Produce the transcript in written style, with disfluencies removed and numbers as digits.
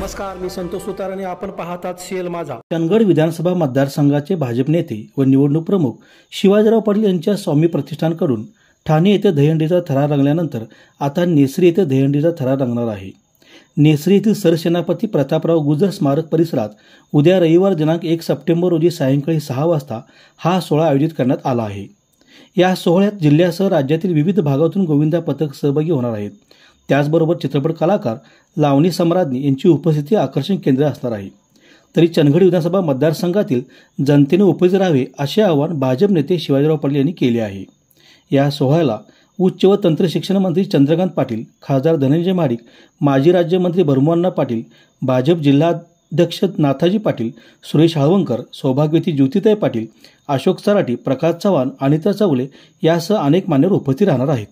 नमस्कार, मी संतोष सुतार आणि आपण पाहतात सीएल माझा. चंदगड विधानसभा मतदारसंघाचे भाजप नेते व निवडणूक प्रमुख शिवाजीराव पाटील यांच्या स्वामी प्रतिष्ठानकडून ठाणे येथे दहीहंडीचा थरार रंगल्यानंतर आता नेसरी येथे दहीहंडीचा थरार रंगणार आहे. नेसरी येथील सरसेनापती प्रतापराव गुजर स्मारक परिसरात उद्या रविवार दिनांक 1 सप्टेंबर रोजी सायंकाळी 6 वाजता हा सोहळा आयोजित करण्यात आला आहे. या सोहळ्यात जिल्ह्यासह राज्यातील विविध भागातून गोविंदा पथक सहभागी होणार आहेत. त्याचबरोबर चित्रपट कलाकार, लावणी सम्राज्ञी यांची उपस्थिती आकर्षण केंद्र असणार आहे. तरी चंदगड विधानसभा मतदारसंघातील जनतेने उपस्थित राहावे असे आवाहन भाजप नेते शिवाजीराव पाटील यांनी केले आहे. या सोहळ्याला उच्च व तंत्र शिक्षण मंत्री चंद्रकांत पाटील, खासदार धनंजय महाडिक, माजी राज्यमंत्री भरमू पाटील, भाजप जिल्हाध्यक्ष नाथाजी पाटील, सुरेश हाळवंकर, सौभाग्यवती ज्योतिताई पाटील, अशोक सराटी, प्रकाश चव्हाण, अनिता चौले यासह अनेक मान्यवर उपस्थित राहणार आहेत.